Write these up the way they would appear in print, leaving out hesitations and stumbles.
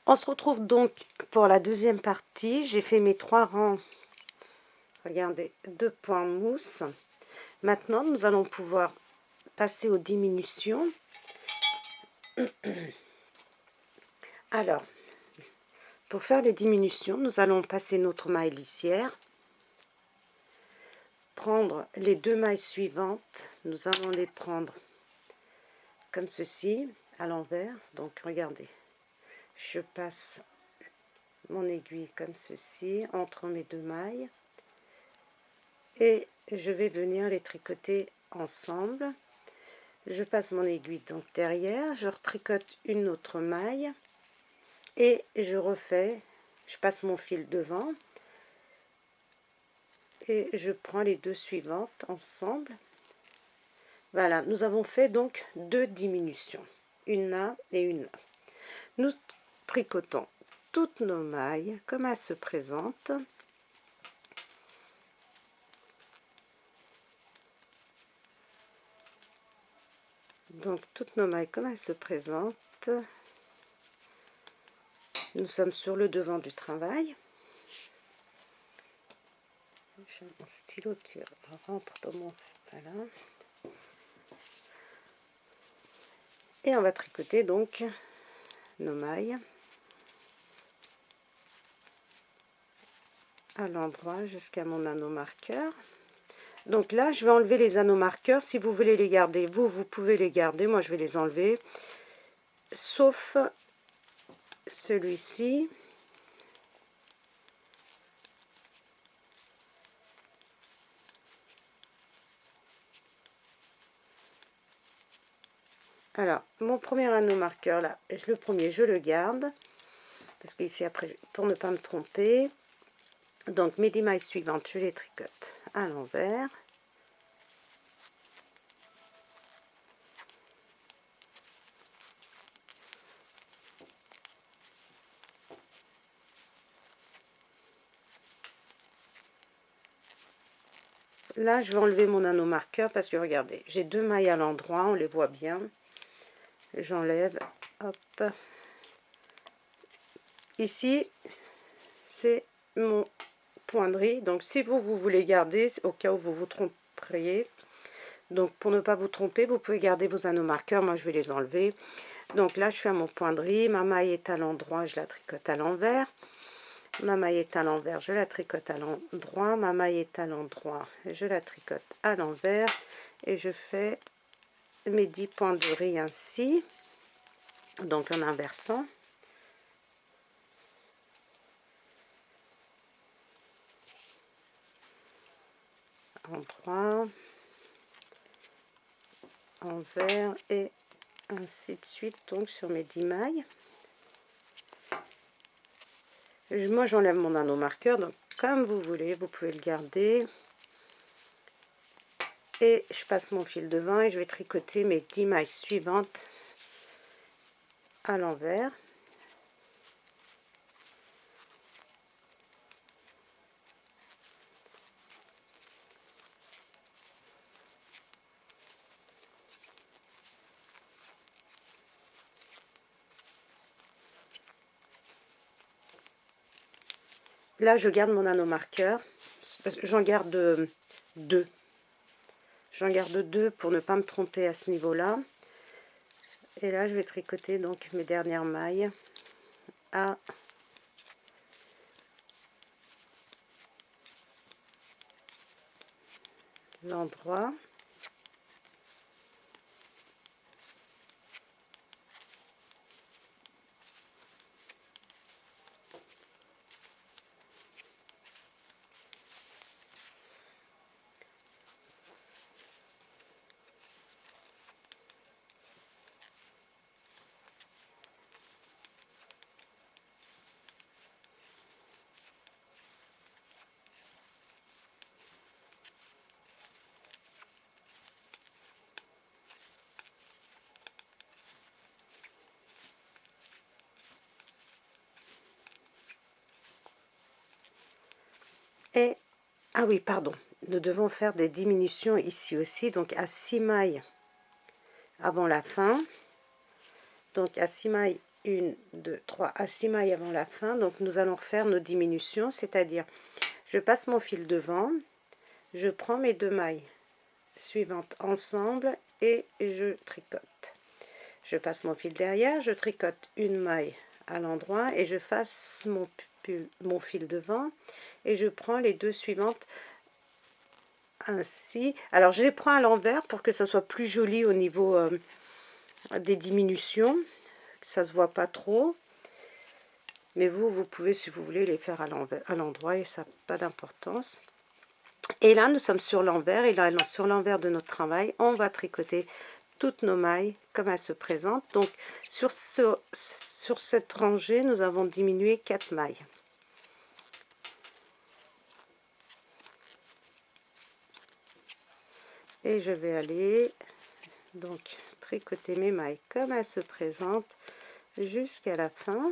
On se retrouve donc pour la deuxième partie. J'ai fait mes 3 rangs, regardez, 2 points mousse. Maintenant, nous allons pouvoir passer aux diminutions. Alors, pour faire les diminutions, nous allons passer notre maille lissière, prendre les 2 mailles suivantes, nous allons les prendre comme ceci, à l'envers. Donc, regardez, je passe mon aiguille comme ceci, entre mes 2 mailles, et je vais venir les tricoter ensemble. Je passe mon aiguille donc derrière, je retricote une autre maille, et je refais, je passe mon fil devant, et je prends les 2 suivantes ensemble. Voilà, nous avons fait donc 2 diminutions, une là et une là. Nous tricotons toutes nos mailles comme elles se présentent. Donc toutes nos mailles comme elles se présentent. Nous sommes sur le devant du travail. J'ai mon stylo qui rentre dans mon... Voilà. Et on va tricoter donc nos mailles à l'endroit jusqu'à mon anneau marqueur. Donc là, je vais enlever les anneaux marqueurs. Si vous voulez les garder, vous pouvez les garder. Moi, je vais les enlever. Sauf celui-ci. Alors, mon premier anneau marqueur, là, le premier, je le garde. Parce que ici, après, pour ne pas me tromper. Donc, mes 10 mailles suivantes, je les tricote à l'envers. Là, je vais enlever mon anneau marqueur parce que regardez, j'ai 2 mailles à l'endroit, on les voit bien. J'enlève, hop. Ici, c'est mon poinderie. Donc, si vous voulez garder, au cas où vous vous tromperiez, donc pour ne pas vous tromper, vous pouvez garder vos anneaux marqueurs. Moi, je vais les enlever. Donc là, je suis à mon poinderie. Ma maille est à l'endroit, je la tricote à l'envers. Ma maille est à l'envers, je la tricote à l'endroit. Ma maille est à l'endroit, je la tricote à l'envers. Et je fais mes 10 points de riz ainsi. Donc en inversant. Endroit. Envers et ainsi de suite. Donc sur mes 10 mailles. Moi j'enlève mon anneau marqueur, donc comme vous voulez, vous pouvez le garder. Et je passe mon fil devant et je vais tricoter mes 10 mailles suivantes à l'envers. Là, je garde mon anneau marqueur. J'en garde 2. J'en garde 2 pour ne pas me tromper à ce niveau-là. Et là, je vais tricoter donc mes dernières mailles à l'endroit. Et, ah oui, pardon, nous devons faire des diminutions ici aussi, donc à 6 mailles avant la fin. Donc à 6 mailles 1, 2, 3 à 6 mailles avant la fin. Donc nous allons refaire nos diminutions, c'est-à-dire je passe mon fil devant, je prends mes 2 mailles suivantes ensemble et je tricote. Je passe mon fil derrière, je tricote une maille à l'endroit et je fasse mon fil devant et je prends les 2 suivantes ainsi. Alors je les prends à l'envers pour que ça soit plus joli au niveau des diminutions, que ça se voit pas trop. Mais vous pouvez, si vous voulez, les faire à l'endroit et ça n'a pas d'importance. Et là, nous sommes sur l'envers. Et là, sur l'envers de notre travail, on va tricoter toutes nos mailles comme elles se présentent. Donc, sur cette rangée, nous avons diminué 4 mailles. Et je vais aller donc tricoter mes mailles comme elles se présentent jusqu'à la fin.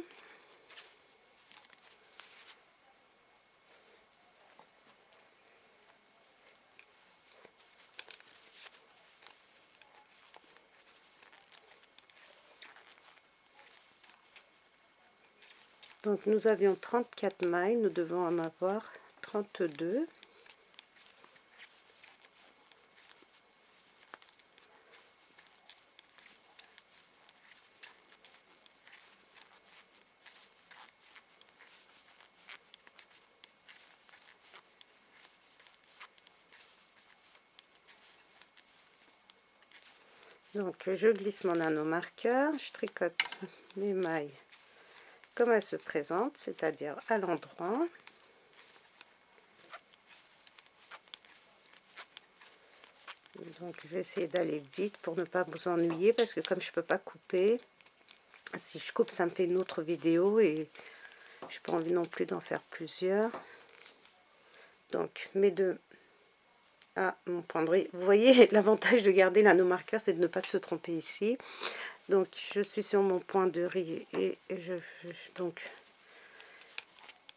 Donc nous avions 34 mailles, nous devons en avoir 32. Donc je glisse mon anneau marqueur, je tricote mes mailles comme elles se présentent, c'est-à-dire à l'endroit. Donc je vais essayer d'aller vite pour ne pas vous ennuyer, parce que comme je peux pas couper, si je coupe ça me fait une autre vidéo et je n'ai pas envie non plus d'en faire plusieurs. Donc mes 2 à mon penderie. Vous voyez, l'avantage de garder l'anneau marqueur, c'est de ne pas se tromper ici. Donc je suis sur mon point de riz et donc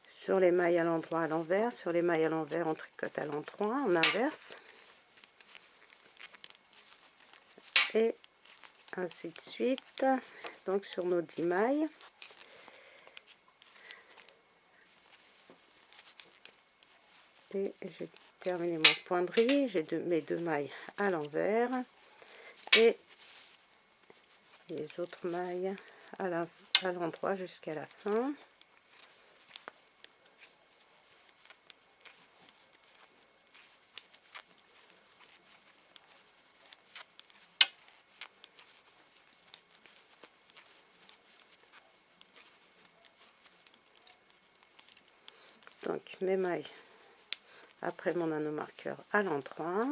sur les mailles à l'endroit à l'envers, sur les mailles à l'envers on tricote à l'endroit en inverse et ainsi de suite. Donc sur nos 10 mailles, et j'ai terminé mon point de riz, j'ai mes 2 mailles à l'envers et les autres mailles à l'endroit jusqu'à la fin. Donc mes mailles après mon anneau marqueur à l'endroit.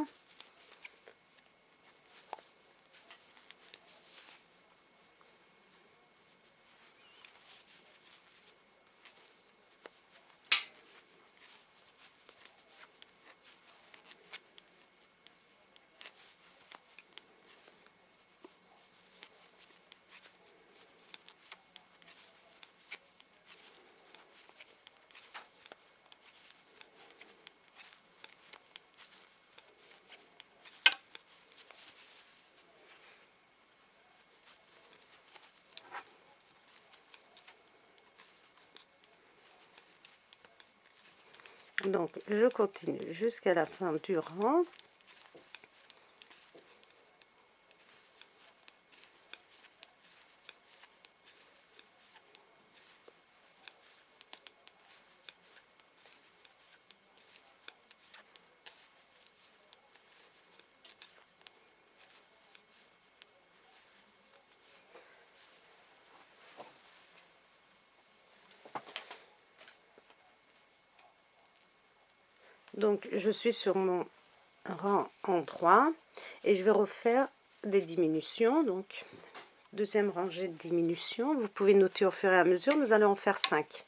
Donc je continue jusqu'à la fin du rang. Donc je suis sur mon rang en 3 et je vais refaire des diminutions. Donc deuxième rangée de diminution, vous pouvez noter au fur et à mesure, nous allons en faire 5.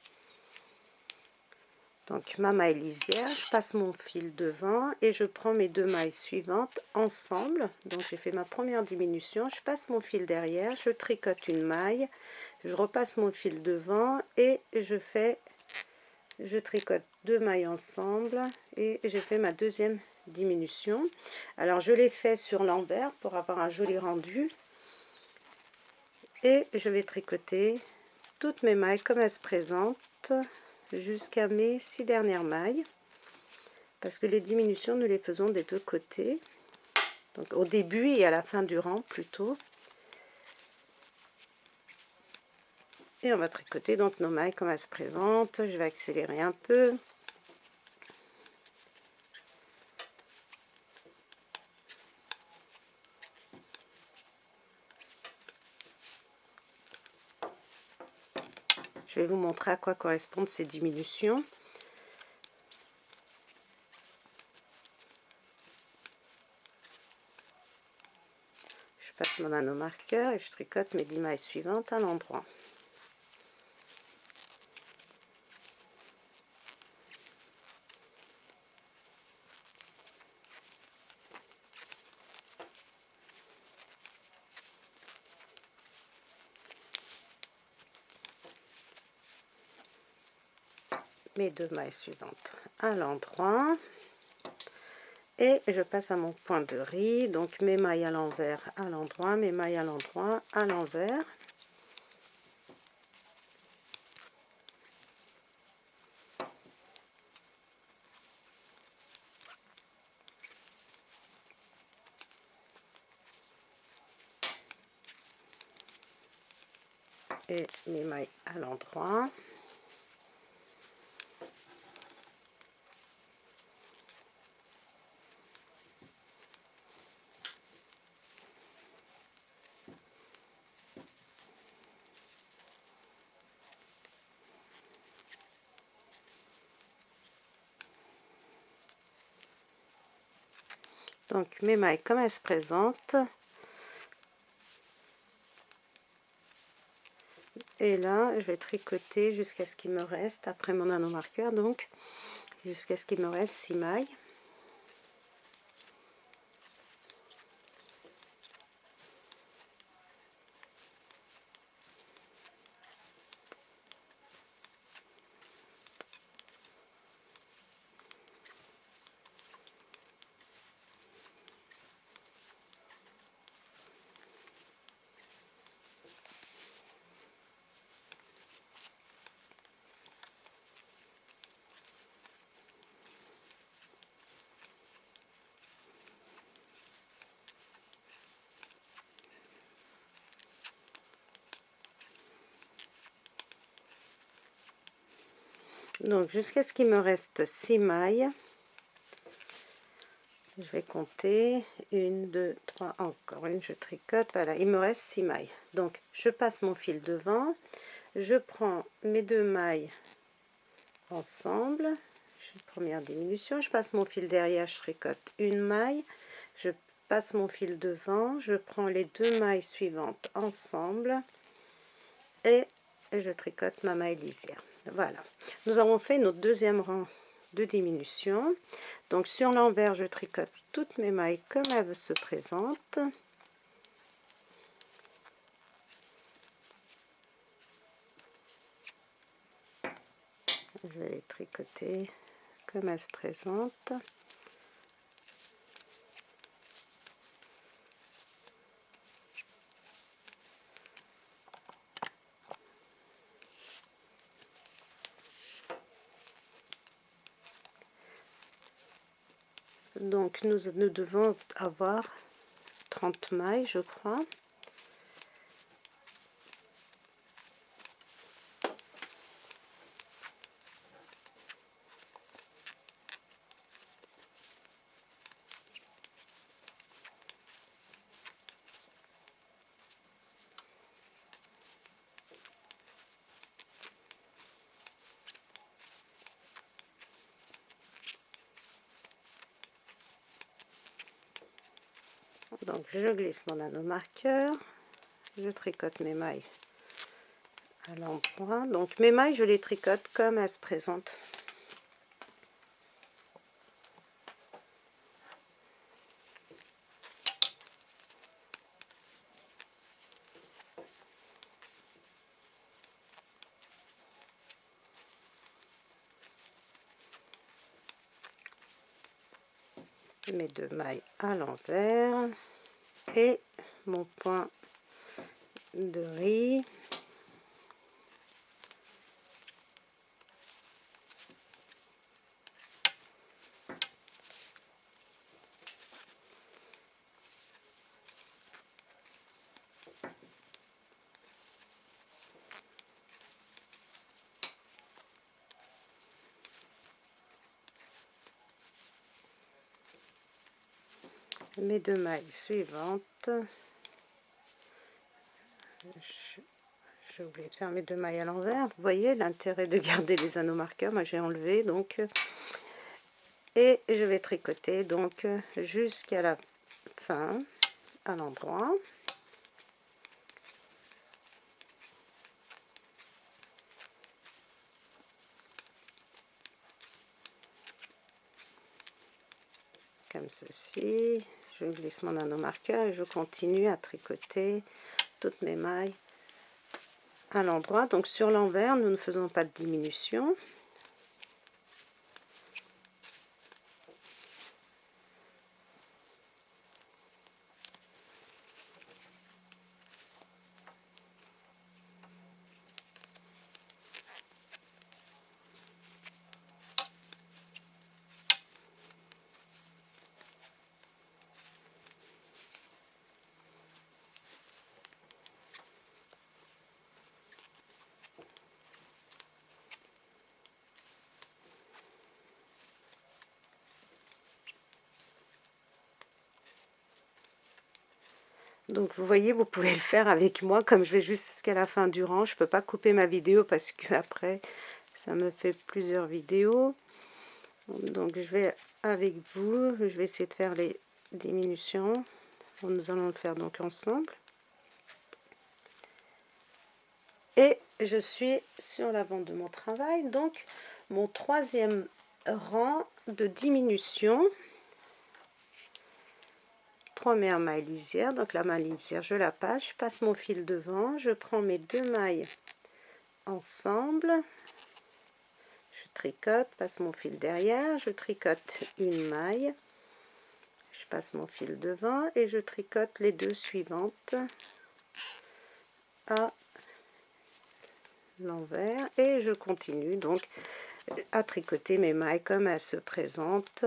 Donc ma maille lisière, je passe mon fil devant et je prends mes 2 mailles suivantes ensemble. Donc j'ai fait ma première diminution, je passe mon fil derrière, je tricote une maille, je repasse mon fil devant et je tricote 2 mailles ensemble et j'ai fait ma deuxième diminution. Alors je l'ai fait sur l'envers pour avoir un joli rendu. Et je vais tricoter toutes mes mailles comme elles se présentent jusqu'à mes 6 dernières mailles, parce que les diminutions nous les faisons des deux côtés, donc au début et à la fin du rang plutôt. Et on va tricoter donc nos mailles comme elles se présentent. Je vais accélérer un peu. Je vais vous montrer à quoi correspondent ces diminutions. Je passe mon anneau marqueur et je tricote mes 10 mailles suivantes à l'endroit. Mes 2 mailles suivantes à l'endroit. Et je passe à mon point de riz, donc mes mailles à l'envers à l'endroit, mes mailles à l'endroit à l'envers. Et mes mailles à l'endroit. Donc mes mailles comme elles se présentent. Et là, je vais tricoter jusqu'à ce qu'il me reste, après mon anneau marqueur, donc, jusqu'à ce qu'il me reste 6 mailles. Donc jusqu'à ce qu'il me reste 6 mailles, je vais compter 1, 2, 3, encore une, je tricote, voilà, il me reste 6 mailles. Donc je passe mon fil devant, je prends mes 2 mailles ensemble, première diminution, je passe mon fil derrière, je tricote une maille, je passe mon fil devant, je prends les 2 mailles suivantes ensemble et je tricote ma maille lisière. Voilà, nous avons fait notre deuxième rang de diminution. Donc sur l'envers, je tricote toutes mes mailles comme elles se présentent. Je vais les tricoter comme elles se présentent. Donc nous devons avoir 30 mailles, je crois. Donc je glisse mon anneau marqueur, je tricote mes mailles à l'endroit. Donc mes mailles, je les tricote comme elles se présentent. Mes 2 mailles à l'envers et mon point de riz. Mes 2 mailles suivantes. J'ai oublié de faire mes 2 mailles à l'envers. Vous voyez l'intérêt de garder les anneaux marqueurs. Moi j'ai enlevé donc, et je vais tricoter donc jusqu'à la fin, à l'endroit. Comme ceci. Je glisse mon anneau marqueur et je continue à tricoter toutes mes mailles à l'endroit. Donc sur l'envers, nous ne faisons pas de diminution. Donc vous voyez, vous pouvez le faire avec moi. Comme je vais jusqu'à la fin du rang, je ne peux pas couper ma vidéo parce que après ça me fait plusieurs vidéos. Donc je vais avec vous, je vais essayer de faire les diminutions. Nous allons le faire donc ensemble. Et je suis sur l'avant de mon travail, donc mon 3e rang de diminution. Première maille lisière, donc la maille lisière je la passe, je passe mon fil devant, je prends mes 2 mailles ensemble, je tricote, passe mon fil derrière, je tricote une maille, je passe mon fil devant et je tricote les 2 suivantes à l'envers et je continue donc à tricoter mes mailles comme elles se présentent.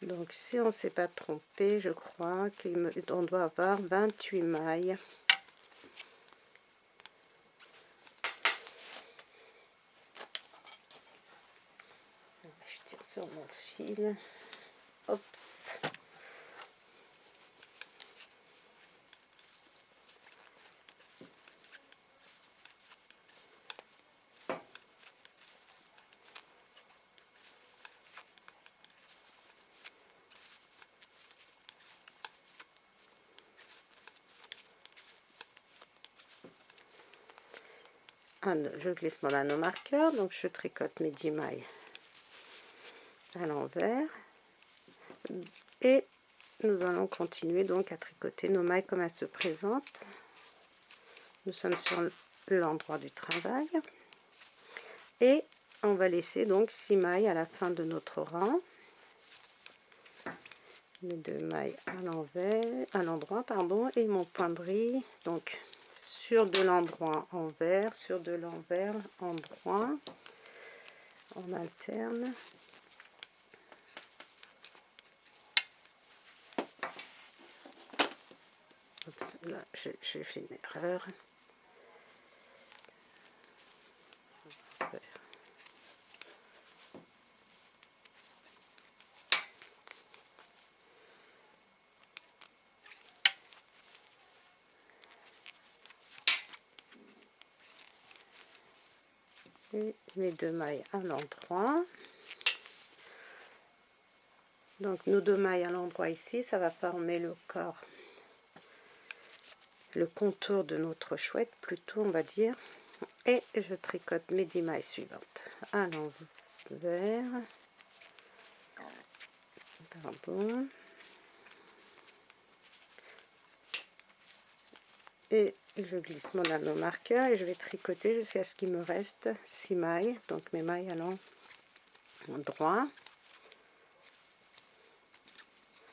Donc si on ne s'est pas trompé, je crois qu'on doit avoir 28 mailles. Je tire sur mon fil. Oups. Je glisse mon anneau marqueur, donc je tricote mes 10 mailles à l'envers et nous allons continuer donc à tricoter nos mailles comme elles se présentent. Nous sommes sur l'endroit du travail et on va laisser donc 6 mailles à la fin de notre rang. Mes 2 mailles à l'envers, à l'endroit pardon, et mon point de riz donc sur de l'endroit envers, sur de l'envers endroit. On alterne. Oups, là j'ai fait une erreur. Et mes 2 mailles à l'endroit. Donc nos 2 mailles à l'endroit ici, ça va former le corps, le contour de notre chouette plutôt on va dire. Et je tricote mes 10 mailles suivantes à l'envers. Pardon. Et je glisse mon anneau marqueur et je vais tricoter jusqu'à ce qu'il me reste 6 mailles, donc mes mailles allant droit.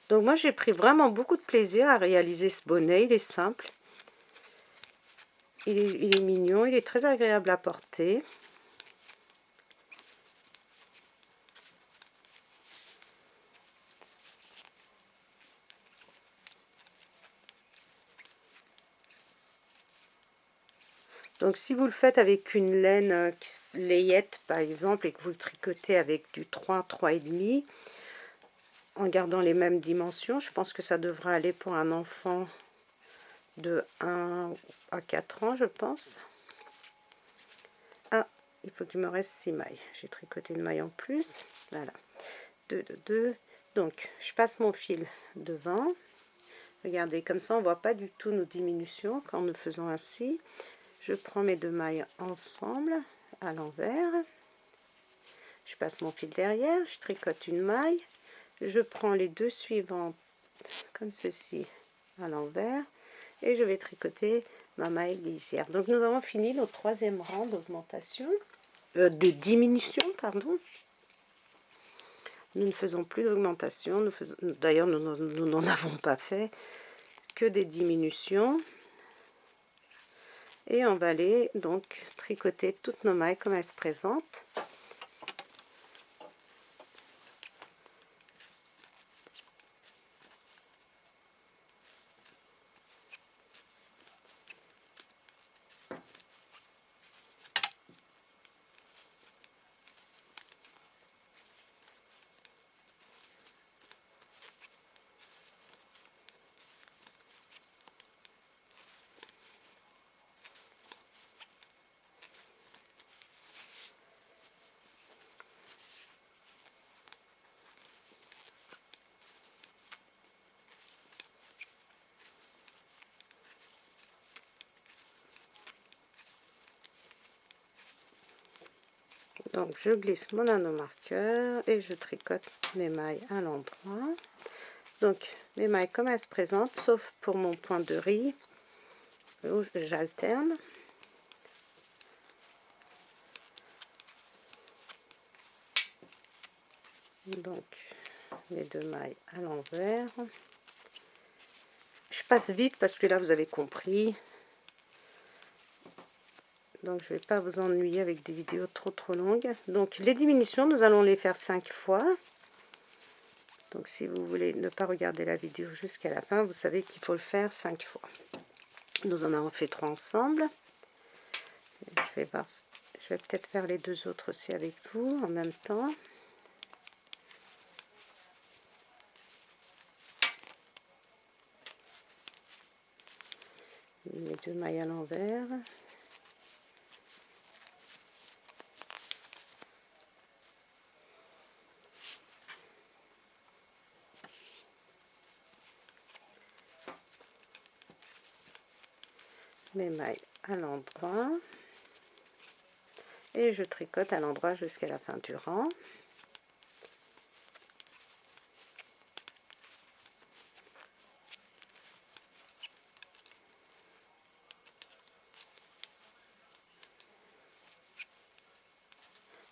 Donc moi j'ai pris vraiment beaucoup de plaisir à réaliser ce bonnet, il est simple, il est mignon, il est très agréable à porter. Donc si vous le faites avec une laine layette par exemple et que vous le tricotez avec du 3, 3,5 en gardant les mêmes dimensions, je pense que ça devrait aller pour un enfant de 1 à 4 ans je pense. Ah, il faut qu'il me reste 6 mailles. J'ai tricoté une maille en plus. Voilà. 2, 2, 2. Donc je passe mon fil devant. Regardez, comme ça on ne voit pas du tout nos diminutions quand nous faisons ainsi. Je prends mes 2 mailles ensemble à l'envers, je passe mon fil derrière, je tricote une maille, je prends les 2 suivantes comme ceci à l'envers et je vais tricoter ma maille glissière. Donc nous avons fini notre 3e rang d'augmentation, de diminution, pardon. Nous ne faisons plus d'augmentation, d'ailleurs nous n'en avons pas fait, que des diminutions. Et on va aller donc tricoter toutes nos mailles comme elles se présentent. Donc je glisse mon anneau marqueur et je tricote mes mailles à l'endroit. Donc mes mailles comme elles se présentent, sauf pour mon point de riz où j'alterne. Donc les 2 mailles à l'envers. Je passe vite parce que là vous avez compris. Donc je ne vais pas vous ennuyer avec des vidéos trop longues. Donc les diminutions, nous allons les faire 5 fois. Donc si vous voulez ne pas regarder la vidéo jusqu'à la fin, vous savez qu'il faut le faire 5 fois. Nous en avons fait 3 ensemble. Je vais peut-être faire les 2 autres aussi avec vous en même temps. Mes 2 mailles à l'envers. Mes mailles à l'endroit. Et je tricote à l'endroit jusqu'à la fin du rang.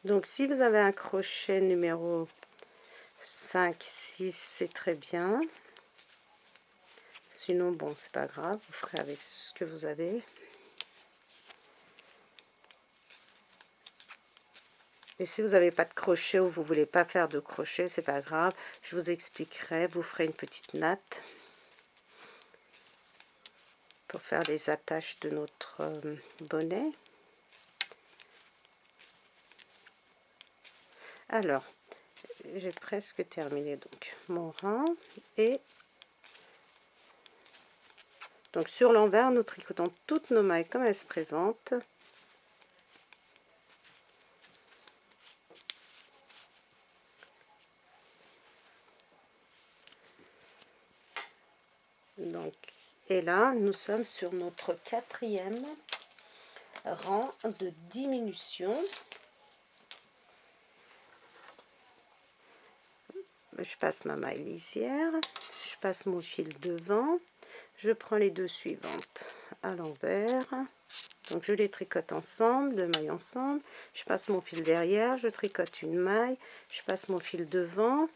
Donc si vous avez un crochet numéro 5, 6, c'est très bien. Sinon, bon, c'est pas grave, vous ferez avec ce que vous avez. Et si vous n'avez pas de crochet ou vous voulez pas faire de crochet, c'est pas grave. Je vous expliquerai, vous ferez une petite natte pour faire les attaches de notre bonnet. Alors, j'ai presque terminé donc mon rang et donc sur l'envers nous tricotons toutes nos mailles comme elles se présentent. Donc, et là nous sommes sur notre 4e rang de diminution. Je passe ma maille lisière, je passe mon fil devant, je prends les deux suivantes à l'envers, donc je les tricote ensemble, 2 mailles ensemble, je passe mon fil derrière, je tricote une maille, je passe mon fil devant,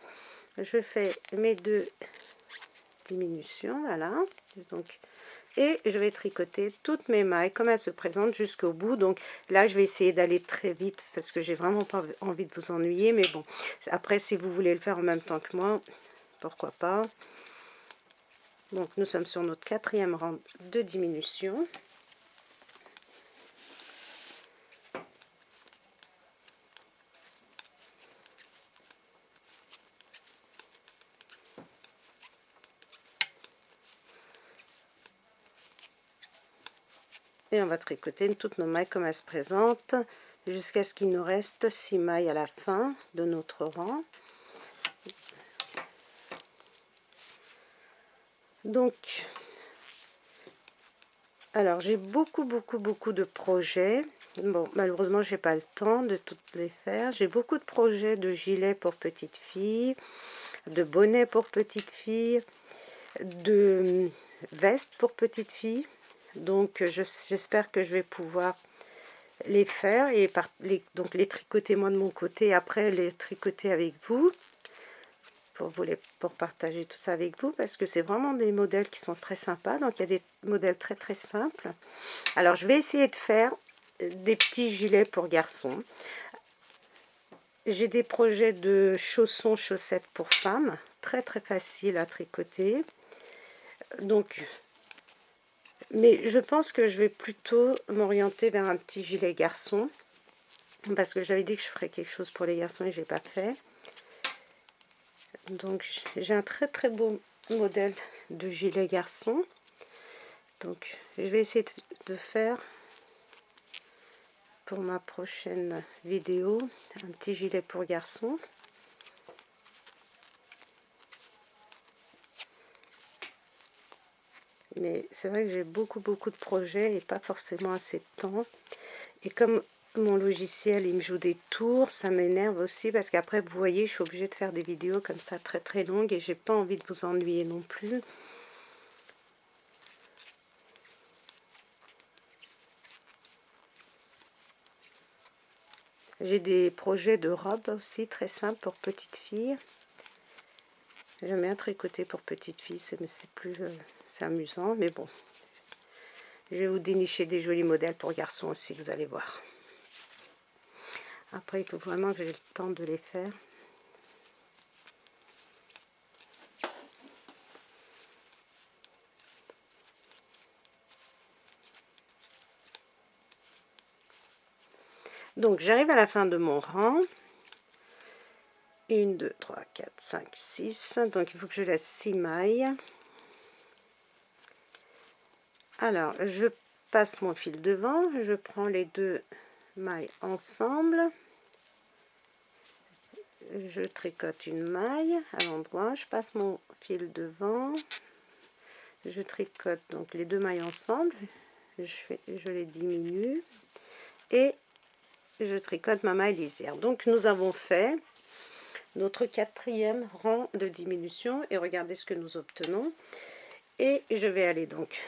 je fais mes 2 diminutions, voilà, donc, et je vais tricoter toutes mes mailles comme elles se présentent jusqu'au bout. Donc là je vais essayer d'aller très vite parce que j'ai vraiment pas envie de vous ennuyer, mais bon, après si vous voulez le faire en même temps que moi, pourquoi pas. Donc nous sommes sur notre 4e rang de diminution. Et on va tricoter toutes nos mailles comme elles se présentent jusqu'à ce qu'il nous reste 6 mailles à la fin de notre rang. Donc, alors j'ai beaucoup de projets. Bon, malheureusement, j'ai pas le temps de toutes les faire. J'ai beaucoup de projets de gilets pour petites filles, de bonnets pour petites filles, de vestes pour petites filles. Donc, j'espère que je vais pouvoir les faire et donc les tricoter moi de mon côté, après les tricoter avec vous pour partager tout ça avec vous, parce que c'est vraiment des modèles qui sont très sympas. Donc il y a des modèles très simples. Alors je vais essayer de faire des petits gilets pour garçons. J'ai des projets de chaussons, chaussettes pour femmes, très facile à tricoter. Donc, mais je pense que je vais plutôt m'orienter vers un petit gilet garçon, parce que j'avais dit que je ferais quelque chose pour les garçons et je n'ai pas fait. Donc j'ai un très beau modèle de gilet garçon. Donc je vais essayer de faire pour ma prochaine vidéo un petit gilet pour garçon. Mais c'est vrai que j'ai beaucoup de projets et pas forcément assez de temps. Et comme mon logiciel il me joue des tours, ça m'énerve aussi, parce qu'après vous voyez je suis obligée de faire des vidéos comme ça très longues et j'ai pas envie de vous ennuyer non plus. J'ai des projets de robes aussi très simples pour petites filles. J'aime bien tricoter pour petites filles, mais c'est plus c'est amusant, mais bon, je vais vous dénicher des jolis modèles pour garçons aussi, vous allez voir. Après il faut vraiment que j'ai le temps de les faire. Donc j'arrive à la fin de mon rang. 1, 2, 3, 4, 5, 6. Donc il faut que je laisse 6 mailles. Alors je passe mon fil devant, je prends les 2 mailles ensemble, je tricote une maille à l'endroit, je passe mon fil devant, je tricote donc les 2 mailles ensemble, je les diminue et je tricote ma maille lisière. Donc nous avons fait notre 4e rang de diminution et regardez ce que nous obtenons. Et je vais aller donc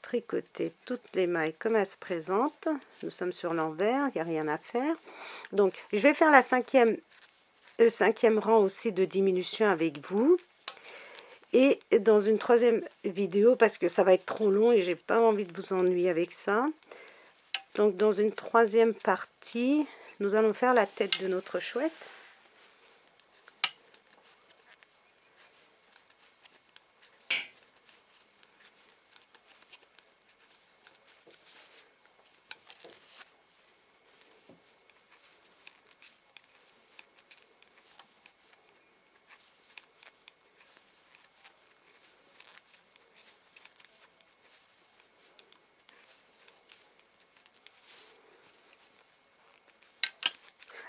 tricoter toutes les mailles comme elles se présentent. Nous sommes sur l'envers, il n'y a rien à faire. Donc je vais faire le 5e rang aussi de diminution avec vous, et dans une 3e vidéo, parce que ça va être trop long et j'ai pas envie de vous ennuyer avec ça. Donc dans une 3e partie, nous allons faire la tête de notre chouette.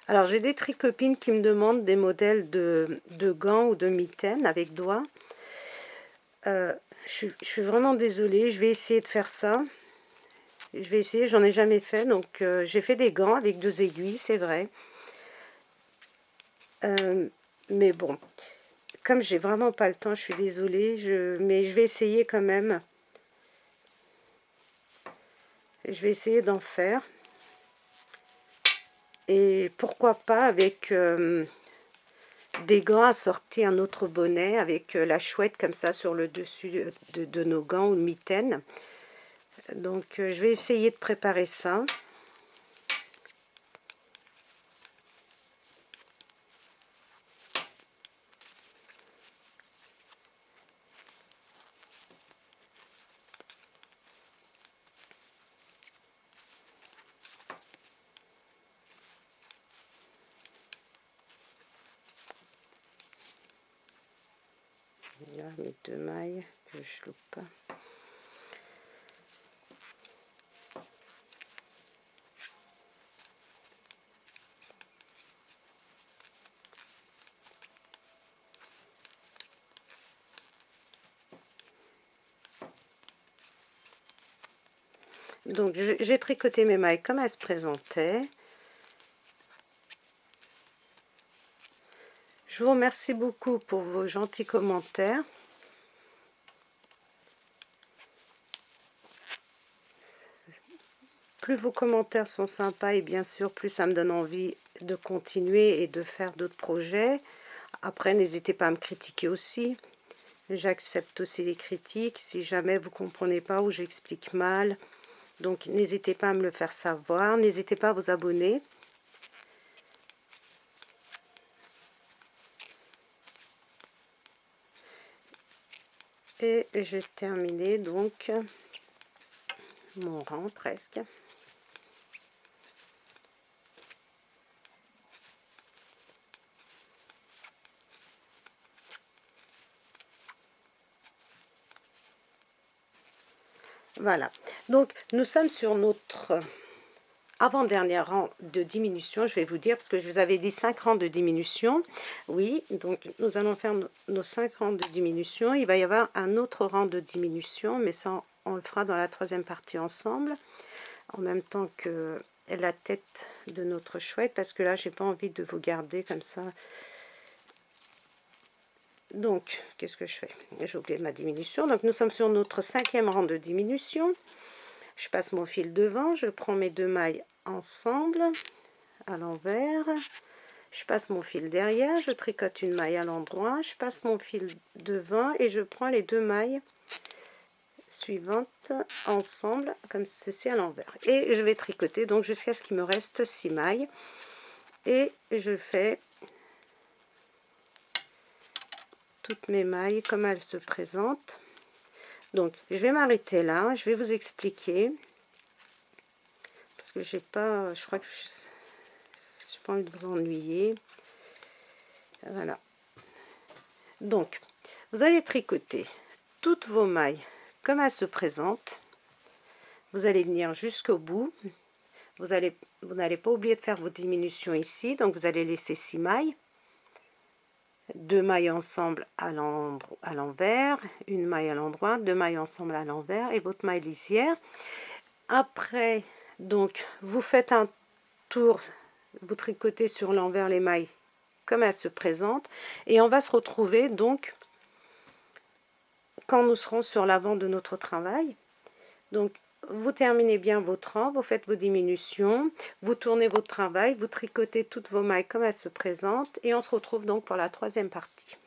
Alors j'ai des tricopines qui me demandent des modèles de gants ou de mitaines avec doigts. Je suis vraiment désolée, je vais essayer de faire ça. Je vais essayer, j'en ai jamais fait, donc j'ai fait des gants avec 2 aiguilles, c'est vrai. Mais bon, comme j'ai vraiment pas le temps, je suis désolée, mais je vais essayer quand même. Je vais essayer d'en faire. Et pourquoi pas avec des gants assortis à un autre bonnet, avec la chouette comme ça sur le dessus de nos gants ou de mitaines. Donc je vais essayer de préparer ça. Là, mes 2 mailles, que je loupe pas. Donc j'ai tricoté mes mailles comme elles se présentaient. Je vous remercie beaucoup pour vos gentils commentaires. Plus vos commentaires sont sympas et bien sûr plus ça me donne envie de continuer et de faire d'autres projets. Après n'hésitez pas à me critiquer aussi. J'accepte aussi les critiques si jamais vous ne comprenez pas ou j'explique mal. Donc n'hésitez pas à me le faire savoir. N'hésitez pas à vous abonner. Et j'ai terminé donc mon rang presque. Voilà, donc nous sommes sur notre avant-dernier rang de diminution, je vais vous dire, parce que je vous avais dit 5 rangs de diminution. Oui, donc nous allons faire nos 5 rangs de diminution. Il va y avoir un autre rang de diminution, mais ça, on le fera dans la troisième partie ensemble, en même temps que la tête de notre chouette, parce que là, j'ai pas envie de vous garder comme ça. Donc, qu'est-ce que je fais? J'ai oublié ma diminution. Donc, nous sommes sur notre 5e rang de diminution. Je passe mon fil devant, je prends mes 2 mailles ensemble, à l'envers. Je passe mon fil derrière, je tricote une maille à l'endroit. Je passe mon fil devant et je prends les 2 mailles suivantes ensemble, comme ceci à l'envers. Et je vais tricoter donc jusqu'à ce qu'il me reste 6 mailles. Et je fais toutes mes mailles comme elles se présentent. Donc je vais m'arrêter là, je vais vous expliquer parce que j'ai pas, je crois que j'ai pas envie de vous ennuyer. Voilà, donc vous allez tricoter toutes vos mailles comme elles se présentent. Vous allez venir jusqu'au bout. Vous n'allez pas oublier de faire vos diminutions ici, donc vous allez laisser 6 mailles. 2 mailles ensemble à l'envers, une maille à l'endroit, 2 mailles ensemble à l'envers et votre maille lisière. Après, donc, vous faites un tour, vous tricotez sur l'envers les mailles comme elles se présentent et on va se retrouver donc quand nous serons sur l'avant de notre travail. Donc, vous terminez bien votre rang, vous faites vos diminutions, vous tournez votre travail, vous tricotez toutes vos mailles comme elles se présentent et on se retrouve donc pour la troisième partie.